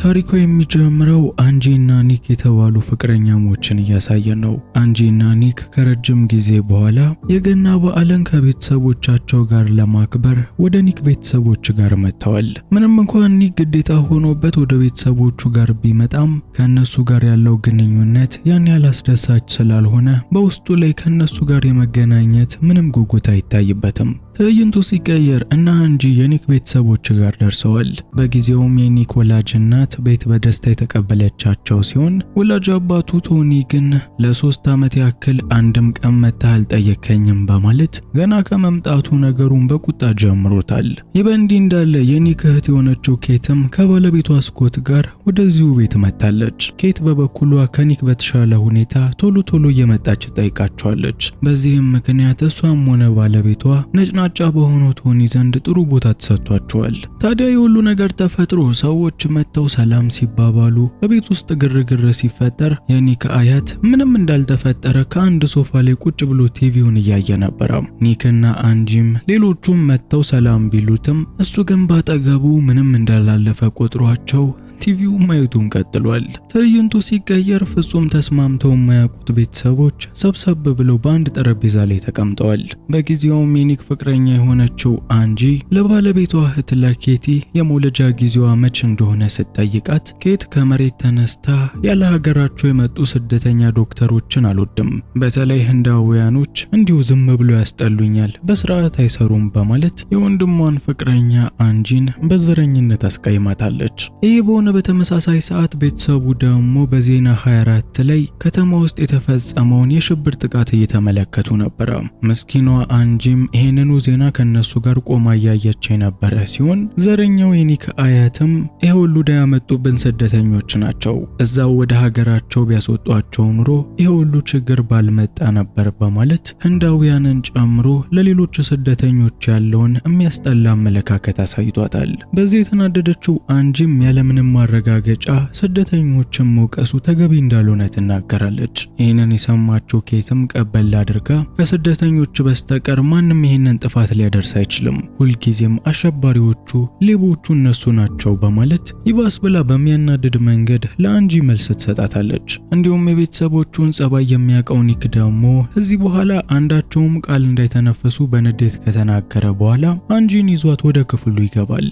ታሪኩ የሚጀምረው አንጂና ኒክ የተባሉ ፍቅረኛሞችን እያሳየ ነው። አንጂና ኒክ ከረጅም ጊዜ በኋላ የገና በዓልን ከቤተሰቦቻቸው ጋር ለማክበር ወደ ኒክ ቤተሰቦች ጋር መጥተዋል። ምንም እንኳን ኒክ ግዴታ ሆኖበት ወደ ቤተሰቦቹ ጋር ቢመጣም ከነሱ ጋር ያለው ግንኙነት ያን ያህል አስደሳች ስላልሆነ በውስጡ ላይ ከነሱ ጋር የመገናኘት ምንም ጉጉት አይታይበትም። ትዕይንቱ ሲቀየር እና አንጂ የኒክ ቤተሰቦች ጋር ደርሰዋል። በጊዜውም የኒክ ወላጅ እናት ቤት በደስታ የተቀበለቻቸው ሲሆን ወላጅ አባቱ ቶኒ ግን ለ3 ዓመት ያክል አንድም ቀን መጥተህ አልጠየከኝም በማለት ገና ከመምጣቱ ነገሩን በቁጣ ጀምሮታል። ይህ በእንዲህ እንዳለ የኒክ እህት የሆነችው ኬትም ከባለቤቷ ስኮት ጋር ወደዚሁ ቤት መጥታለች። ኬት በበኩሏ ከኒክ በተሻለ ሁኔታ ቶሎ እየመጣች ጠይቃቸዋለች። በዚህም ምክንያት እሷም ሆነ ባለቤቷ ነጭናጫ በሆነው ቶኒ ዘንድ ጥሩ ቦታ ተሰጥቷቸዋል። ታዲያ የሁሉ ነገር ተፈጥሮ ሰዎች መጥተው ሰላም ሲባባሉ በቤት ውስጥ ግርግር ሲፈጠር የኒክ አያት ምንም እንዳልተፈጠረ ከአንድ ሶፋ ላይ ቁጭ ብሎ ቲቪውን እያየ ነበር። ኒክና አንጂም ሌሎቹም መጥተው ሰላም ቢሉትም እሱ ግን ባጠገቡ ምንም እንዳላለፈ ቆጥሯቸው ቲቪው ማየቱን ቀጥሏል። ትዕይንቱ ሲቀየር ፍጹም ተስማምተው የማያውቁት ቤተሰቦች ሰብሰብ ብለው በአንድ ጠረጴዛ ላይ ተቀምጠዋል። በጊዜውም የኒክ ፍቅረኛ የሆነችው አንጂ ለባለቤቷ እህት ለኬቲ የመውለጃ ጊዜዋ መች እንደሆነ ስትጠይቃት ኬት ከመሬት ተነስታ ያለ ሀገራቸው የመጡ ስደተኛ ዶክተሮችን አልወድም፣ በተለይ ህንዳውያኖች እንዲሁ ዝም ብሎ ያስጠሉኛል፣ በስርዓት አይሰሩም በማለት የወንድሟን ፍቅረኛ አንጂን በዘረኝነት አስቀይማታለች። ይህ በተመሳሳይ ሰዓት ቤተሰቡ ደግሞ በዜና 24 ላይ ከተማ ውስጥ የተፈጸመውን የሽብር ጥቃት እየተመለከቱ ነበር። ምስኪኗ አንጂም ይሄንኑ ዜና ከነሱ ጋር ቆማ እያየች የነበረ ሲሆን ዘረኛው የኒክ አያትም ይሄ ሁሉ ዳ ያመጡብን ስደተኞች ናቸው፣ እዛው ወደ ሀገራቸው ቢያስወጧቸው ኑሮ ይሄ ሁሉ ችግር ባልመጣ ነበር በማለት ህንዳውያንን ጨምሮ ለሌሎች ስደተኞች ያለውን የሚያስጠላ አመለካከት አሳይቷታል። በዚህ የተናደደችው አንጂም ያለምንም ማረጋገጫ ስደተኞችን መውቀሱ ተገቢ እንዳልሆነ ትናገራለች። ይህንን የሰማችው ኬትም ቀበል አድርጋ ከስደተኞች በስተቀር ማንም ይህንን ጥፋት ሊያደርስ አይችልም፣ ሁልጊዜም አሸባሪዎቹ ሌቦቹ እነሱ ናቸው በማለት ይባስ ብላ በሚያናድድ መንገድ ለአንጂ መልስ ትሰጣታለች። እንዲሁም የቤተሰቦቹን ጸባይ የሚያውቀው ኒክ ደግሞ እዚህ በኋላ አንዳቸውም ቃል እንዳይተነፈሱ በንዴት ከተናገረ በኋላ አንጂን ይዟት ወደ ክፍሉ ይገባል።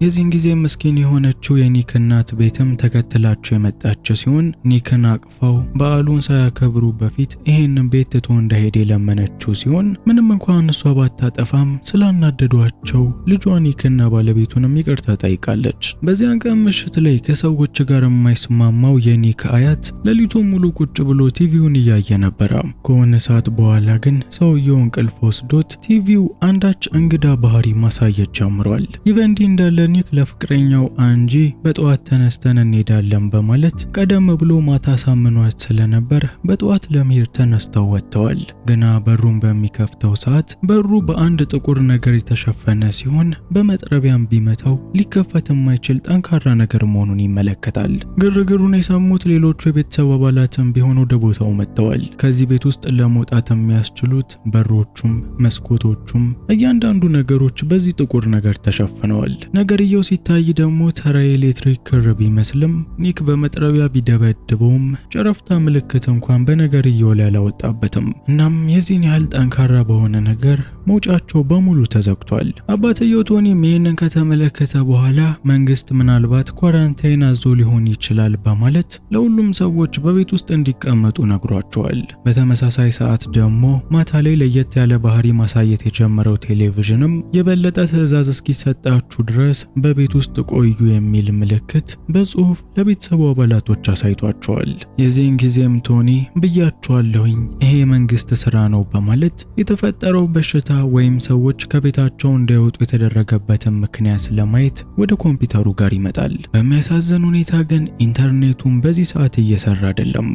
የዚህን ጊዜ ምስኪን የሆነችው የኒክ እናት ቤትም ተከትላቸው የመጣች ሲሆን ኒክን አቅፋው በዓሉን ሳያከብሩ በፊት ይሄንን ቤት ትቶ እንዳይሄድ የለመነችው ሲሆን ምንም እንኳን እሷ ባታጠፋም ስላናደዷቸው ልጇ ኒክና ባለቤቱንም ይቅርታ ጠይቃለች። በዚያን ቀን ምሽት ላይ ከሰዎች ጋር የማይስማማው የኒክ አያት ሌሊቱን ሙሉ ቁጭ ብሎ ቲቪውን እያየ ነበር። ከሆነ ሰዓት በኋላ ግን ሰውየው እንቅልፍ ወስዶት ቲቪው አንዳች እንግዳ ባህሪ ማሳየት ጀምሯል። ይህ በእንዲህ እንዳለ ኒክ ለፍቅረኛው አንጂ በጠዋት ተነስተን እንሄዳለን በማለት ቀደም ብሎ ማታ ሳምኗት ስለነበር በጠዋት ለመሄድ ተነስተው ወጥተዋል። ግና በሩን በሚከፍተው ሰዓት በሩ በአንድ ጥቁር ነገር የተሸፈነ ሲሆን በመጥረቢያም ቢመታው ሊከፈት የማይችል ጠንካራ ነገር መሆኑን ይመለከታል። ግርግሩን የሰሙት ሌሎቹ የቤተሰብ አባላትም ቢሆኑ ወደ ቦታው መጥተዋል። ከዚህ ቤት ውስጥ ለመውጣት የሚያስችሉት በሮቹም መስኮቶቹም እያንዳንዱ ነገሮች በዚህ ጥቁር ነገር ተሸፍነዋል። ነገርየው ሲታይ ደግሞ ተራ ኤሌክትሪክ ክር ቢመስልም ኒክ በመጥረቢያ ቢደበድበውም ጨረፍታ ምልክት እንኳን በነገርየው ላይ አላወጣበትም። እናም የዚህን ያህል ጠንካራ በሆነ ነገር መውጫቸው በሙሉ ተዘግቷል። አባትየው ቶኒም ይህንን ከተመለከተ በኋላ መንግስት ምናልባት ኳራንታይን አዞ ሊሆን ይችላል በማለት ለሁሉም ሰዎች በቤት ውስጥ እንዲቀመጡ ነግሯቸዋል። በተመሳሳይ ሰዓት ደግሞ ማታ ላይ ለየት ያለ ባህሪ ማሳየት የጀመረው ቴሌቪዥንም የበለጠ ትዕዛዝ እስኪሰጣችሁ ድረስ በቤት ውስጥ ቆዩ የሚል ምልክት በጽሁፍ ለቤተሰቡ አባላቶች አሳይቷቸዋል። የዚህን ጊዜም ቶኒ ብያቸዋለሁኝ ይሄ መንግስት ስራ ነው በማለት የተፈጠረው በሽታ ወይም ሰዎች ከቤታቸው እንዳይወጡ የተደረገበትን ምክንያት ለማየት ወደ ኮምፒውተሩ ጋር ይመጣል። በሚያሳዝን ሁኔታ ግን ኢንተርኔቱን በዚህ ሰዓት እየሰራ አይደለም።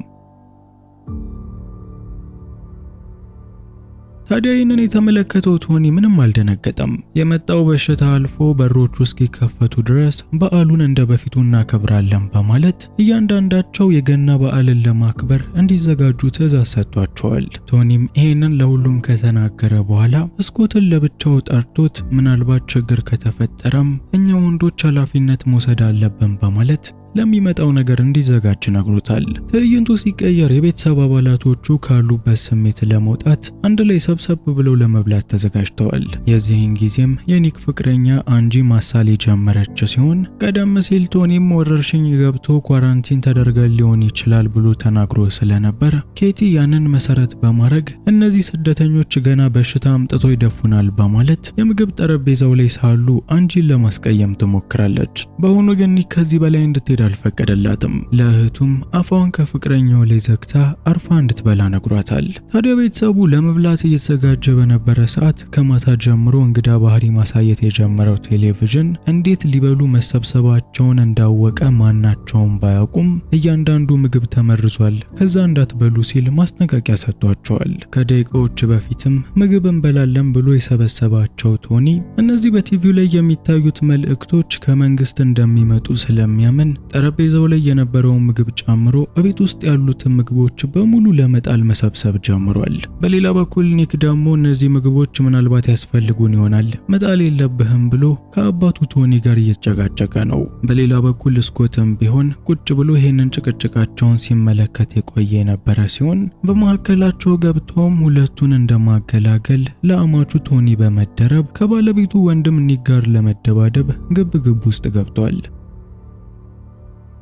ታዲያ ይህንን የተመለከተው ቶኒ ምንም አልደነገጠም። የመጣው በሽታ አልፎ በሮቹ እስኪከፈቱ ድረስ በዓሉን እንደ በፊቱ እናከብራለን በማለት እያንዳንዳቸው የገና በዓልን ለማክበር እንዲዘጋጁ ትዕዛዝ ሰጥቷቸዋል። ቶኒም ይህንን ለሁሉም ከተናገረ በኋላ ስኮትን ለብቻው ጠርቶት ምናልባት ችግር ከተፈጠረም እኛ ወንዶች ኃላፊነት መውሰድ አለብን በማለት ለሚመጣው ነገር እንዲዘጋጅ ነግሮታል። ትዕይንቱ ሲቀየር የቤተሰብ አባላቶቹ ካሉበት ስሜት ለመውጣት አንድ ላይ ሰብሰብ ብለው ለመብላት ተዘጋጅተዋል። የዚህን ጊዜም የኒክ ፍቅረኛ አንጂ ማሳል የጀመረች ሲሆን ቀደም ሲል ቶኒም ወረርሽኝ ገብቶ ኳራንቲን ተደርገን ሊሆን ይችላል ብሎ ተናግሮ ስለነበር ኬቲ ያንን መሰረት በማድረግ እነዚህ ስደተኞች ገና በሽታ አምጥቶ ይደፉናል በማለት የምግብ ጠረጴዛው ላይ ሳሉ አንጂን ለማስቀየም ትሞክራለች። በአሁኑ ግን ኒክ ከዚህ በላይ እንድትሄድ አልፈቀደላትም። ለእህቱም አፏን ከፍቅረኛው ላይ ዘግታ አርፋ እንድትበላ ነግሯታል። ታዲያ ቤተሰቡ ለመብላት እየተዘጋጀ በነበረ ሰዓት ከማታ ጀምሮ እንግዳ ባህሪ ማሳየት የጀመረው ቴሌቪዥን እንዴት ሊበሉ መሰብሰባቸውን እንዳወቀ ማናቸውም ባያውቁም እያንዳንዱ ምግብ ተመርዟል፣ ከዛ እንዳትበሉ ሲል ማስጠንቀቂያ ሰጥቷቸዋል። ከደቂቃዎች በፊትም ምግብ እንበላለን ብሎ የሰበሰባቸው ቶኒ እነዚህ በቲቪው ላይ የሚታዩት መልእክቶች ከመንግስት እንደሚመጡ ስለሚያምን ጠረጴዛው ላይ የነበረውን ምግብ ጨምሮ እቤት ውስጥ ያሉትን ምግቦች በሙሉ ለመጣል መሰብሰብ ጀምሯል። በሌላ በኩል ኒክ ደግሞ እነዚህ ምግቦች ምናልባት ያስፈልጉን ይሆናል መጣል የለብህም ብሎ ከአባቱ ቶኒ ጋር እየተጨቃጨቀ ነው። በሌላ በኩል ስኮትም ቢሆን ቁጭ ብሎ ይህንን ጭቅጭቃቸውን ሲመለከት የቆየ የነበረ ሲሆን በመካከላቸው ገብቶም ሁለቱን እንደማገላገል ለአማቹ ቶኒ በመደረብ ከባለቤቱ ወንድም ኒክ ጋር ለመደባደብ ግብ ውስጥ ገብቷል።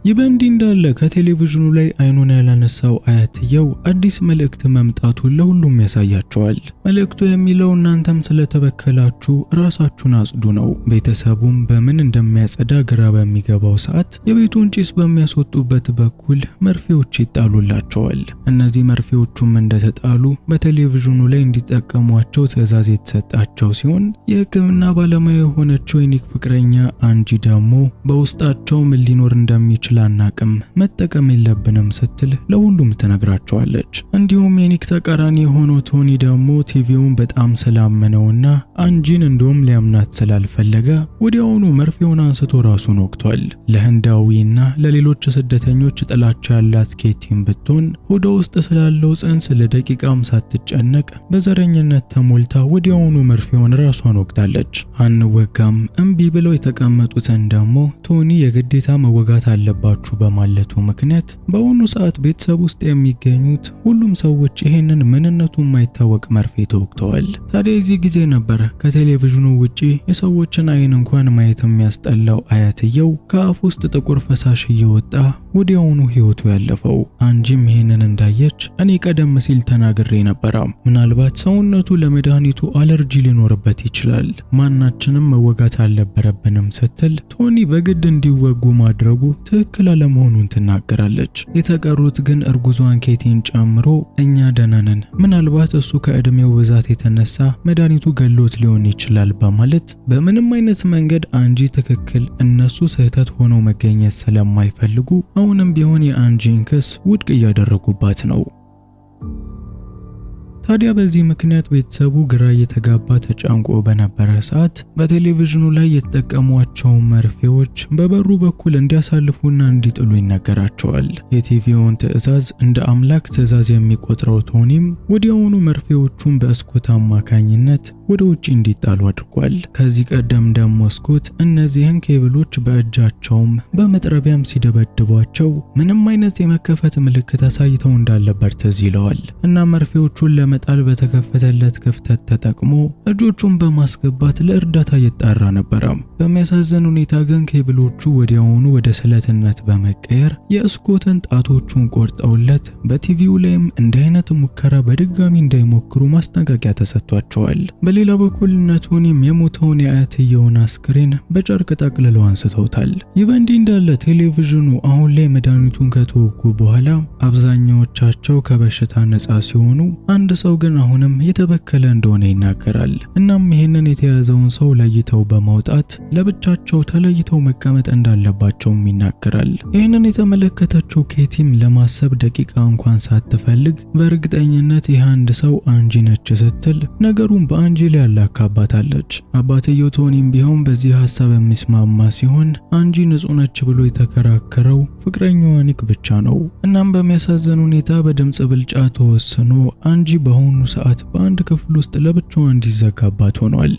ይህ በእንዲህ እንዳለ ከቴሌቪዥኑ ላይ አይኑን ያላነሳው አያትየው አዲስ መልእክት መምጣቱን ለሁሉም ያሳያቸዋል። መልእክቱ የሚለው እናንተም ስለተበከላችሁ ራሳችሁን አጽዱ ነው። ቤተሰቡም በምን እንደሚያጸዳ ግራ በሚገባው ሰዓት የቤቱን ጭስ በሚያስወጡበት በኩል መርፌዎች ይጣሉላቸዋል። እነዚህ መርፌዎቹም እንደተጣሉ በቴሌቪዥኑ ላይ እንዲጠቀሟቸው ትዕዛዝ የተሰጣቸው ሲሆን የሕክምና ባለሙያ የሆነችው የኒክ ፍቅረኛ አንጂ ደግሞ በውስጣቸው ምን ሊኖር እንደሚችል አናቅም መጠቀም የለብንም ስትል ለሁሉም ትነግራቸዋለች። እንዲሁም የኒክ ተቃራኒ የሆነው ቶኒ ደግሞ ቲቪውን በጣም ስላመነውና አንጂን እንደውም ሊያምናት ስላልፈለገ ወዲያውኑ መርፌውን አንስቶ ራሱን ወቅቷል። ለህንዳዊና ለሌሎች ስደተኞች ጥላቻ ያላት ኬቲም ብትሆን ሆዷ ውስጥ ስላለው ጽንስ ለደቂቃም ሳትጨነቅ በዘረኝነት ተሞልታ ወዲያውኑ መርፌውን ራሷን ወቅታለች። አንወጋም እምቢ ብለው የተቀመጡትን ደግሞ ቶኒ የግዴታ መወጋት አለባቸው በማለቱ ምክንያት በአሁኑ ሰዓት ቤተሰብ ውስጥ የሚገኙት ሁሉም ሰዎች ይሄንን ምንነቱ የማይታወቅ መርፌ ተወግተዋል። ታዲያ እዚህ ጊዜ ነበር ከቴሌቪዥኑ ውጪ የሰዎችን አይን እንኳን ማየት የሚያስጠላው አያትየው ከአፍ ውስጥ ጥቁር ፈሳሽ እየወጣ ወዲያውኑ ህይወቱ ያለፈው። አንጂም ይሄንን እንዳየች እኔ ቀደም ሲል ተናግሬ ነበር፣ ምናልባት ሰውነቱ ለመድኃኒቱ አለርጂ ሊኖርበት ይችላል፣ ማናችንም መወጋት አልነበረብንም ስትል ቶኒ በግድ እንዲወጉ ማድረጉ ትክክል አለመሆኑን ትናገራለች። የተቀሩት ግን እርጉዟን ኬቲን ጨምሮ እኛ ደህና ነን፣ ምናልባት እሱ ከእድሜው ብዛት የተነሳ መድኃኒቱ ገሎት ሊሆን ይችላል በማለት በምንም አይነት መንገድ አንጂ ትክክል እነሱ ስህተት ሆነው መገኘት ስለማይፈልጉ አሁንም ቢሆን የአንጂን ክስ ውድቅ እያደረጉባት ነው። ታዲያ በዚህ ምክንያት ቤተሰቡ ግራ እየተጋባ ተጨንቆ በነበረ ሰዓት በቴሌቪዥኑ ላይ የተጠቀሟቸው መርፌዎች በበሩ በኩል እንዲያሳልፉና እንዲጥሉ ይነገራቸዋል። የቲቪውን ትዕዛዝ እንደ አምላክ ትዕዛዝ የሚቆጥረው ቶኒም ወዲያውኑ መርፌዎቹን በስኮት አማካኝነት ወደ ውጪ እንዲጣሉ አድርጓል። ከዚህ ቀደም ደግሞ ስኮት እነዚህን ኬብሎች በእጃቸውም በመጥረቢያም ሲደበድቧቸው ምንም አይነት የመከፈት ምልክት አሳይተው እንዳልነበር ትዝ ይለዋል እና መርፌዎቹን ለመጣል በተከፈተለት ክፍተት ተጠቅሞ እጆቹን በማስገባት ለእርዳታ እየጣራ ነበር። በሚያሳዝን ሁኔታ ግን ኬብሎቹ ወዲያውኑ ወደ ስለትነት በመቀየር የስኮትን ጣቶቹን ቆርጠውለት በቲቪው ላይም እንዲህ አይነት ሙከራ በድጋሚ እንዳይሞክሩ ማስጠንቀቂያ ተሰጥቷቸዋል። በሌላ በኩል ቶኒም የሞተውን የአያትየውን አስክሬን በጨርቅ ጠቅልለው አንስተውታል። ይህ በእንዲህ እንዳለ ቴሌቪዥኑ አሁን ላይ መድኃኒቱን ከተወጉ በኋላ አብዛኛዎቻቸው ከበሽታ ነፃ ሲሆኑ፣ አንድ ሰው ግን አሁንም የተበከለ እንደሆነ ይናገራል። እናም ይህንን የተያዘውን ሰው ለይተው በማውጣት ለብቻቸው ተለይተው መቀመጥ እንዳለባቸውም ይናገራል። ይህንን የተመለከተችው ኬቲም ለማሰብ ደቂቃ እንኳን ሳትፈልግ በእርግጠኝነት ይህ አንድ ሰው አንጂ ነች ስትል ነገሩን በአንጂ ላይ ያላካባታለች። አባትየው ቶኒም ቢሆን በዚህ ሐሳብ የሚስማማ ሲሆን አንጂ ንጹህ ነች ብሎ የተከራከረው ፍቅረኛዋ ኒክ ብቻ ነው። እናም በሚያሳዝን ሁኔታ በድምጽ ብልጫ ተወስኖ አንጂ በአሁኑ ሰዓት በአንድ ክፍል ውስጥ ለብቻዋ እንዲዘጋባት ሆኗል።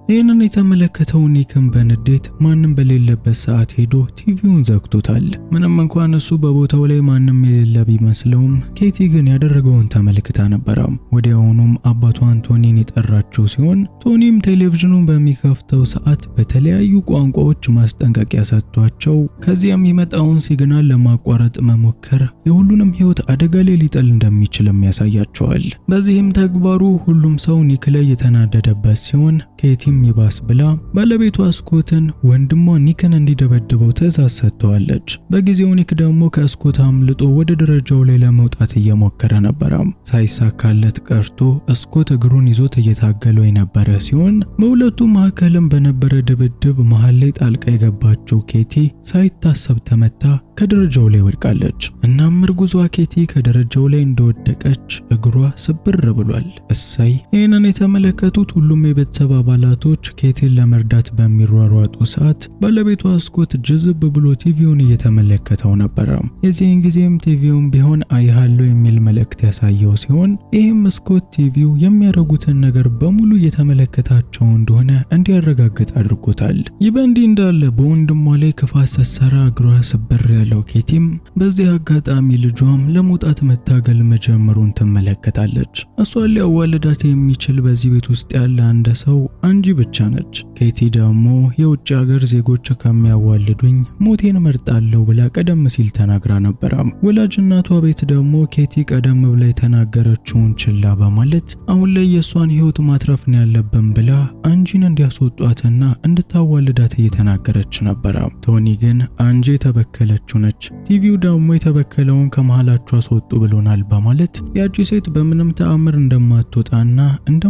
ይህንን የተመለከተው ኒክም በንዴት ማንም በሌለበት ሰዓት ሄዶ ቲቪውን ዘግቶታል። ምንም እንኳን እሱ በቦታው ላይ ማንም የሌለ ቢመስለውም ኬቲ ግን ያደረገውን ተመልክታ ነበረ። ወዲያውኑም አባቷን ቶኒን የጠራችው ሲሆን ቶኒም ቴሌቪዥኑን በሚከፍተው ሰዓት በተለያዩ ቋንቋዎች ማስጠንቀቂያ ሰጥቷቸው ከዚያም የሚመጣውን ሲግናል ለማቋረጥ መሞከር የሁሉንም ሕይወት አደጋ ላይ ሊጥል እንደሚችልም ያሳያቸዋል። በዚህም ተግባሩ ሁሉም ሰው ኒክ ላይ የተናደደበት ሲሆን ኬቲ ይባስ ብላ ባለቤቷ ስኮትን ወንድሟ ኒክን እንዲደበድበው ትዕዛዝ ሰጥተዋለች። በጊዜው ኒክ ደግሞ ከስኮት አምልጦ ወደ ደረጃው ላይ ለመውጣት እየሞከረ ነበረ። ሳይሳካለት ቀርቶ ስኮት እግሩን ይዞት እየታገለው የነበረ ሲሆን በሁለቱ መካከልም በነበረ ድብድብ መሃል ላይ ጣልቃ የገባችው ኬቲ ሳይታሰብ ተመታ ከደረጃው ላይ ወድቃለች። እናም እርጉዟ ኬቲ ከደረጃው ላይ እንደወደቀች እግሯ ስብር ብሏል። እሰይ! ይህንን የተመለከቱት ሁሉም የቤተሰብ አባላቶች ኬቲን ለመርዳት በሚሯሯጡ ሰዓት ባለቤቷ ስኮት ጅዝብ ብሎ ቲቪውን እየተመለከተው ነበር። የዚህን ጊዜም ቲቪውን ቢሆን አይሃለው የሚል መልእክት ያሳየው ሲሆን ይህም ስኮት ቲቪው የሚያደርጉትን ነገር በሙሉ እየተመለከታቸው እንደሆነ እንዲያረጋግጥ አድርጎታል። ይህ በእንዲህ እንዳለ በወንድሟ ላይ ክፋት ስትሰራ እግሯ ስብር ያለው ኬቲም በዚህ አጋጣሚ ልጇም ለመውጣት መታገል መጀመሩን ትመለከታለች። እሷን ሊያዋልዳት የሚችል በዚህ ቤት ውስጥ ያለ አንድ ሰው አንጂ ብቻ ነች። ኬቲ ደግሞ የውጭ ሀገር ዜጎች ከሚያዋልዱኝ ሞቴን መርጣለሁ ብላ ቀደም ሲል ተናግራ ነበር። ወላጅ እናቷ ቤት ደግሞ ኬቲ ቀደም ብላ የተናገረችውን ችላ በማለት አሁን ላይ የሷን ሕይወት ማትረፍ ነው ያለብን ብላ አንጂን እንዲያስወጧትና እንድታዋልዳት እየተናገረች ነበር። ቶኒ ግን አንጂ የተበከለችው ነች፣ ቲቪው ደግሞ የተበከለውን ከመሃላቸው አስወጡ ብሎናል በማለት ያቺ ሴት በምንም ተአምር እንደማትወጣና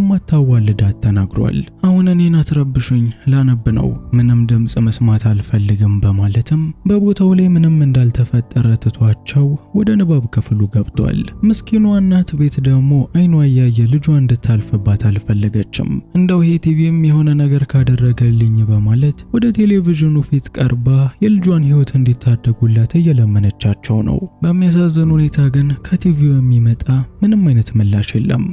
እንደማታዋልዳት ተናግሯል። አሁን እኔን አትረብሹኝ፣ ላነብ ነው፣ ምንም ድምጽ መስማት አልፈልግም በማለትም በቦታው ላይ ምንም እንዳልተፈጠረ ትቷቸው ወደ ንባብ ክፍሉ ገብቷል። ምስኪኗ እናት ቤት ደግሞ አይኗ እያየ ልጇ እንድታልፍባት አልፈለገችም። እንደው ይሄ ቲቪም የሆነ ነገር ካደረገልኝ በማለት ወደ ቴሌቪዥኑ ፊት ቀርባ የልጇን ሕይወት እንዲታደጉላት እየለመነቻቸው ነው። በሚያሳዝን ሁኔታ ግን ከቲቪው የሚመጣ ምንም አይነት ምላሽ የለም።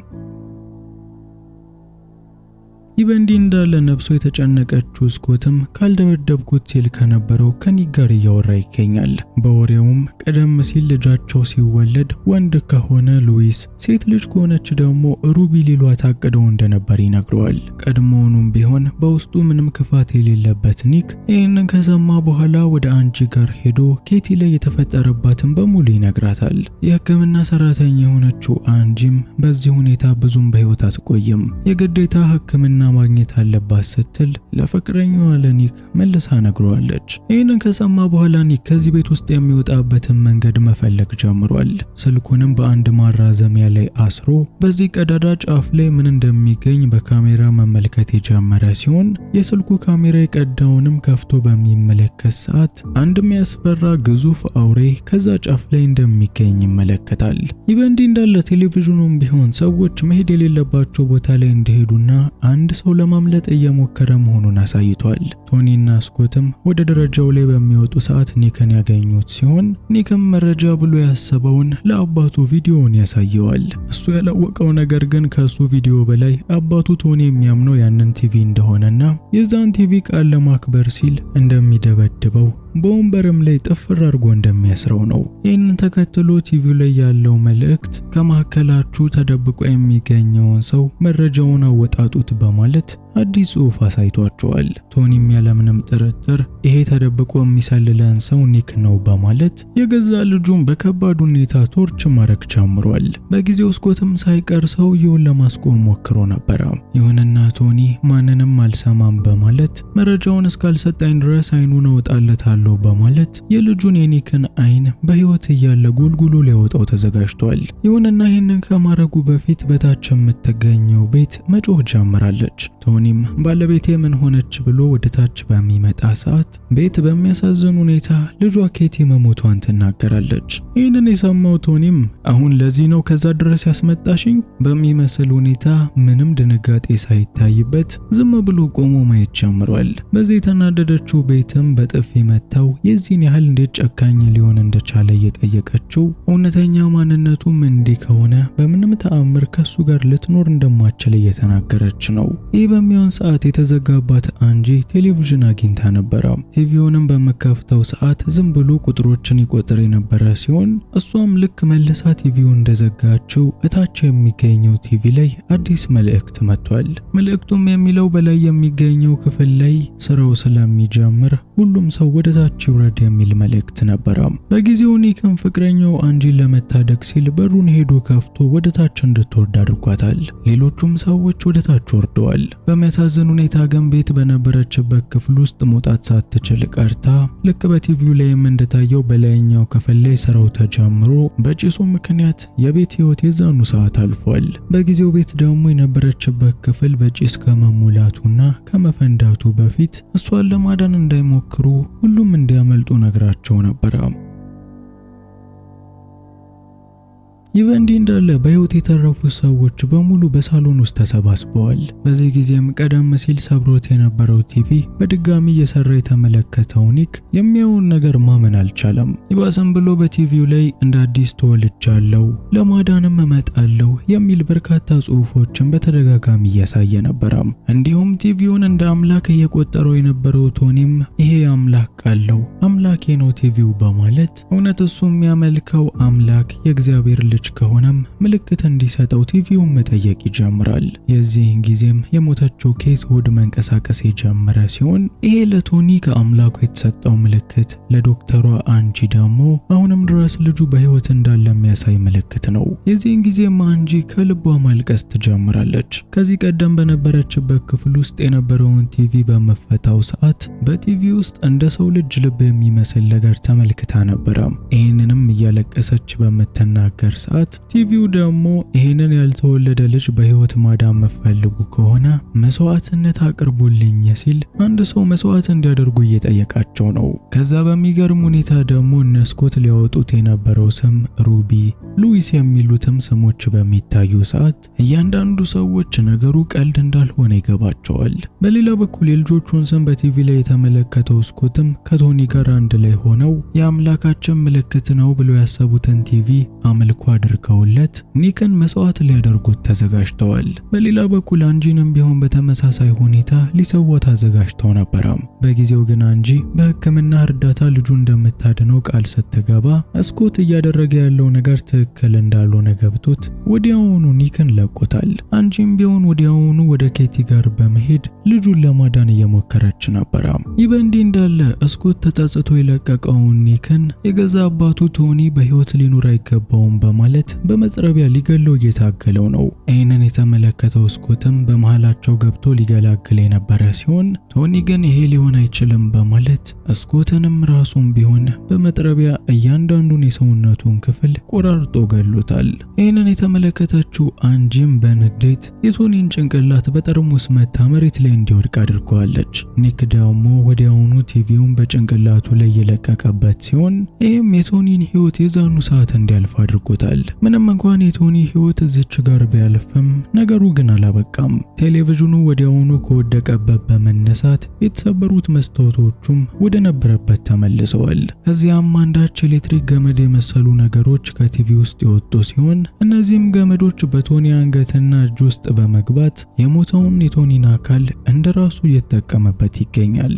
ይህ በእንዲህ እንዳለ ነብሶ የተጨነቀችው ስኮትም ካልደበደብኩት ሲል ከነበረው ከኒክ ጋር እያወራ ይገኛል። በወሬውም ቀደም ሲል ልጃቸው ሲወለድ ወንድ ከሆነ ሉዊስ፣ ሴት ልጅ ከሆነች ደግሞ ሩቢ ሊሏት አቅደው እንደነበር ይነግረዋል። ቀድሞውኑም ቢሆን በውስጡ ምንም ክፋት የሌለበት ኒክ ይህንን ከሰማ በኋላ ወደ አንጂ ጋር ሄዶ ኬቲ ላይ የተፈጠረባትን በሙሉ ይነግራታል። የሕክምና ሰራተኛ የሆነችው አንጂም በዚህ ሁኔታ ብዙም በሕይወት አትቆይም፣ የግዴታ ሕክምና ማግኘት አለባት ስትል ለፍቅረኛዋ ለኒክ መልሳ ነግሯለች። ይህንን ከሰማ በኋላ ኒክ ከዚህ ቤት ውስጥ የሚወጣበትን መንገድ መፈለግ ጀምሯል። ስልኩንም በአንድ ማራዘሚያ ላይ አስሮ በዚህ ቀዳዳ ጫፍ ላይ ምን እንደሚገኝ በካሜራ መመልከት የጀመረ ሲሆን የስልኩ ካሜራ የቀዳውንም ከፍቶ በሚመለከት ሰዓት አንድ የሚያስፈራ ግዙፍ አውሬ ከዛ ጫፍ ላይ እንደሚገኝ ይመለከታል። ይህ በእንዲህ እንዳለ ቴሌቪዥኑም ቢሆን ሰዎች መሄድ የሌለባቸው ቦታ ላይ እንደሄዱና አንድ ሰው ለማምለጥ እየሞከረ መሆኑን አሳይቷል። ቶኒና ስኮትም ወደ ደረጃው ላይ በሚወጡ ሰዓት ኒክን ያገኙት ሲሆን ኒክም መረጃ ብሎ ያሰበውን ለአባቱ ቪዲዮውን ያሳየዋል። እሱ ያላወቀው ነገር ግን ከሱ ቪዲዮ በላይ አባቱ ቶኒ የሚያምነው ያንን ቲቪ እንደሆነና የዛን ቲቪ ቃል ለማክበር ሲል እንደሚደበድበው በወንበርም ላይ ጥፍር አድርጎ እንደሚያስረው ነው። ይህንን ተከትሎ ቲቪው ላይ ያለው መልእክት ከመካከላችሁ ተደብቆ የሚገኘውን ሰው መረጃውን አወጣጡት በማለት አዲስ ጽሑፍ አሳይቷቸዋል። ቶኒም ያለምንም ጥርጥር ይሄ ተደብቆ የሚሰልለን ሰው ኒክ ነው በማለት የገዛ ልጁን በከባድ ሁኔታ ቶርች ማድረግ ጀምሯል። በጊዜው ስኮትም ሳይቀር ሰውየውን ለማስቆም ሞክሮ ነበረ። ይሁንና ቶኒ ማንንም አልሰማም በማለት መረጃውን እስካልሰጠኝ ድረስ አይኑን አወጣለታለሁ በማለት የልጁን የኒክን አይን በህይወት እያለ ጎልጉሎ ሊያወጣው ተዘጋጅቷል። ይሁንና ይህንን ከማድረጉ በፊት በታች የምትገኘው ቤት መጮህ ጀምራለች። ቶኒም ባለቤቴ ምን ሆነች ብሎ ወደ ታች በሚመጣ ሰዓት ቤት በሚያሳዝን ሁኔታ ልጇ ኬቲ መሞቷን ትናገራለች። ይህንን የሰማው ቶኒም አሁን ለዚህ ነው ከዛ ድረስ ያስመጣሽኝ በሚመስል ሁኔታ ምንም ድንጋጤ ሳይታይበት ዝም ብሎ ቆሞ ማየት ጀምሯል። በዚህ የተናደደችው ቤትም በጥፊ መታው የዚህን ያህል እንዴት ጨካኝ ሊሆን እንደቻለ እየጠየቀችው እውነተኛ ማንነቱም እንዲህ ከሆነ በምንም ተአምር ከሱ ጋር ልትኖር እንደማትችል እየተናገረች ነው። ይህ በሚሆን ሰዓት የተዘጋባት አንጂ ቴሌቪዥን አግኝታ ነበረ። ቲቪውንም በመከፍተው ሰዓት ዝም ብሎ ቁጥሮችን ይቆጥር የነበረ ሲሆን እሷም ልክ መልሳ ቲቪውን እንደዘጋችው እታች የሚገኘው ቲቪ ላይ አዲስ መልእክት መጥቷል። መልእክቱም የሚለው በላይ የሚገኘው ክፍል ላይ ስራው ስለሚጀምር ሁሉም ሰው ወደ ታች ይውረድ የሚል መልእክት ነበረ። በጊዜው ኒክን ፍቅረኛው አንጂን ለመታደግ ሲል በሩን ሄዶ ከፍቶ ወደ ታች እንድትወርድ አድርጓታል። ሌሎቹም ሰዎች ወደ ታች ወርደዋል። በሚያሳዝን ሁኔታ ግን ቤት በነበረችበት ክፍል ውስጥ መውጣት ሳትችል ቀርታ ልክ በቲቪው ላይም እንደታየው በላይኛው ክፍል ላይ ስራው ተጀምሮ በጭሱ ምክንያት የቤት ህይወት የዛኑ ሰዓት አልፏል። በጊዜው ቤት ደግሞ የነበረችበት ክፍል በጭስ ከመሙላቱና ከመፈንዳቱ በፊት እሷን ለማዳን እንዳይሞክሩ ሁሉም እንዲያመልጡ ነግራቸው ነበር። ይህ በእንዲህ እንዳለ በህይወት የተረፉ ሰዎች በሙሉ በሳሎን ውስጥ ተሰባስበዋል። በዚህ ጊዜም ቀደም ሲል ሰብሮት የነበረው ቲቪ በድጋሚ እየሰራ የተመለከተው ኒክ የሚያየውን ነገር ማመን አልቻለም። ይባስም ብሎ በቲቪው ላይ እንደ አዲስ ተወልጃለሁ፣ ለማዳንም እመጣለሁ የሚል በርካታ ጽሑፎችን በተደጋጋሚ እያሳየ ነበረ። እንዲሁም ቲቪውን እንደ አምላክ እየቆጠረው የነበረው ቶኒም ይሄ አምላክ ቃለው አምላኬ ነው ቲቪው በማለት እውነት እሱ የሚያመልከው አምላክ የእግዚአብሔር ልጅ ከሆነም ምልክት እንዲሰጠው ቲቪውን መጠየቅ ይጀምራል። የዚህን ጊዜም የሞተችው ኬት ሆድ መንቀሳቀስ የጀመረ ሲሆን ይሄ ለቶኒ ከአምላኩ የተሰጠው ምልክት፣ ለዶክተሯ አንጂ ደግሞ አሁንም ድረስ ልጁ በህይወት እንዳለ የሚያሳይ ምልክት ነው። የዚህን ጊዜም አንጂ ከልቧ ማልቀስ ትጀምራለች። ከዚህ ቀደም በነበረችበት ክፍል ውስጥ የነበረውን ቲቪ በመፈታው ሰዓት በቲቪ ውስጥ እንደ ሰው ልጅ ልብ የሚመስል ነገር ተመልክታ ነበረ። ይህንንም እያለቀሰች በምትናገር ሰዓት ቲቪው ደግሞ ይሄንን ያልተወለደ ልጅ በህይወት ማዳን መፈልጉ ከሆነ መስዋዕትነት አቅርቡልኝ ሲል አንድ ሰው መስዋዕት እንዲያደርጉ እየጠየቃቸው ነው። ከዛ በሚገርም ሁኔታ ደግሞ ስኮት ሊያወጡት የነበረው ስም ሩቢ፣ ሉዊስ የሚሉትም ስሞች በሚታዩ ሰዓት እያንዳንዱ ሰዎች ነገሩ ቀልድ እንዳልሆነ ይገባቸዋል። በሌላ በኩል የልጆቹን ስም በቲቪ ላይ የተመለከተው ስኮትም ከቶኒ ጋር አንድ ላይ ሆነው የአምላካችን ምልክት ነው ብለው ያሰቡትን ቲቪ አምልኮ አድርገውለት ኒክን መስዋዕት ሊያደርጉት ተዘጋጅተዋል። በሌላ በኩል አንጂንም ቢሆን በተመሳሳይ ሁኔታ ሊሰዋት ተዘጋጅተው ነበር። በጊዜው ግን አንጂ በሕክምና እርዳታ ልጁ እንደምታድነው ቃል ስትገባ ስኮት እያደረገ ያለው ነገር ትክክል እንዳልሆነ ገብቶት ወዲያውኑ ኒክን ለቆታል። አንጂም ቢሆን ወዲያውኑ ወደ ኬቲ ጋር በመሄድ ልጁን ለማዳን እየሞከረች ነበር። ይህ በእንዲህ እንዳለ ስኮት ተጸጽቶ የለቀቀውን ኒክን የገዛ አባቱ ቶኒ በህይወት ሊኖር አይገባውም በማለት በመጥረቢያ ሊገለው እየታገለው ነው። ይህንን የተመለከተው ስኮትም በመሃላቸው ገብቶ ሊገላግል የነበረ ሲሆን ቶኒ ግን ይሄ ሊሆን አይችልም በማለት ስኮትንም ራሱን ቢሆን በመጥረቢያ እያንዳንዱን የሰውነቱን ክፍል ቆራርጦ ገሎታል። ይህንን የተመለከተችው አንጂም በንዴት የቶኒን ጭንቅላት በጠርሙስ መታ መሬት ላይ እንዲወድቅ አድርገዋለች። ኒክ ደግሞ ወዲያውኑ ቲቪውን በጭንቅላቱ ላይ የለቀቀበት ሲሆን ይህም የቶኒን ህይወት የዛኑ ሰዓት እንዲያልፍ አድርጎታል። ምንም እንኳን የቶኒ ህይወት እዚች ጋር ቢያልፍም ነገሩ ግን አላበቃም። ቴሌቪዥኑ ወዲያውኑ ከወደቀበት በመነሳት የተሰበሩት መስታወቶቹም ወደ ነበረበት ተመልሰዋል። ከዚያም አንዳች ኤሌክትሪክ ገመድ የመሰሉ ነገሮች ከቲቪ ውስጥ የወጡ ሲሆን እነዚህም ገመዶች በቶኒ አንገትና እጅ ውስጥ በመግባት የሞተውን የቶኒን አካል እንደራሱ እየተጠቀመበት ይገኛል።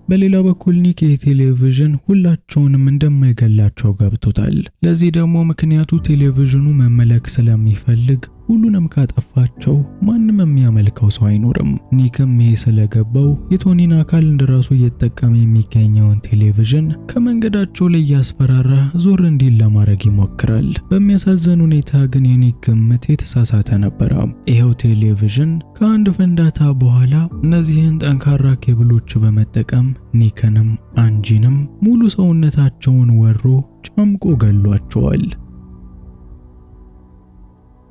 በሌላ በኩል ኒክ የቴሌቪዥን ሁላቸውንም እንደማይገላቸው ገብቶታል። ለዚህ ደግሞ ምክንያቱ ቴሌቪዥኑ መመለክ ስለሚፈልግ ሁሉንም ካጠፋቸው ማንም የሚያመልከው ሰው አይኖርም። ኒክም ይሄ ስለገባው የቶኒን አካል እንደራሱ እየተጠቀመ የሚገኘውን ቴሌቪዥን ከመንገዳቸው ላይ እያስፈራራ ዞር እንዲል ለማድረግ ይሞክራል። በሚያሳዝን ሁኔታ ግን የኒክ ግምት የተሳሳተ ነበረ። ይሄው ቴሌቪዥን ከአንድ ፍንዳታ በኋላ እነዚህን ጠንካራ ኬብሎች በመጠቀም ኒክንም አንጂንም ሙሉ ሰውነታቸውን ወሮ ጨምቆ ገሏቸዋል።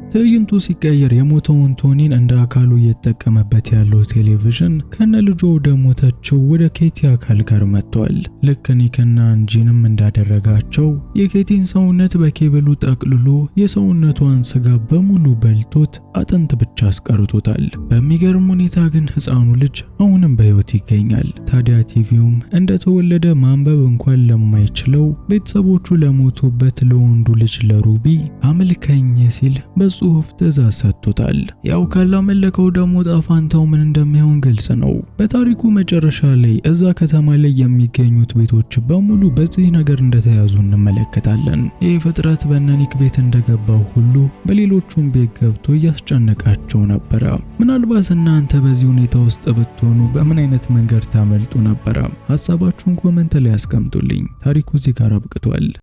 ትዕይንቱ ሲቀየር የሞተውን ቶኒን እንደ አካሉ እየተጠቀመበት ያለው ቴሌቪዥን ከነ ልጇ ወደ ሞተችው ወደ ኬቲ አካል ጋር መጥቷል። ልክ ኒክና አንጂንም እንዳደረጋቸው የኬቲን ሰውነት በኬብሉ ጠቅልሎ የሰውነቷን ስጋ በሙሉ በልቶት አጥንት ብቻ አስቀርቶታል። በሚገርም ሁኔታ ግን ሕፃኑ ልጅ አሁንም በሕይወት ይገኛል። ታዲያ ቲቪውም እንደተወለደ ማንበብ እንኳን ለማይችለው ቤተሰቦቹ ለሞቱበት ለወንዱ ልጅ ለሩቢ አመልከኝ ሲል በጽሁፍ ትዕዛዝ ሰጥቶታል። ያው ካላመለከው ደግሞ ጣፋንታው ምን እንደሚሆን ግልጽ ነው። በታሪኩ መጨረሻ ላይ እዛ ከተማ ላይ የሚገኙት ቤቶች በሙሉ በዚህ ነገር እንደተያዙ እንመለከታለን። ይህ ፍጥረት በኒክ ቤት እንደገባው ሁሉ በሌሎቹም ቤት ገብቶ እያስጨነቃቸው ነበረ። ምናልባት እናንተ በዚህ ሁኔታ ውስጥ ብትሆኑ በምን አይነት መንገድ ታመልጡ ነበረ? ሐሳባችሁን ኮሜንት ላይ አስቀምጡልኝ። ታሪኩ እዚህ ጋር አብቅቷል።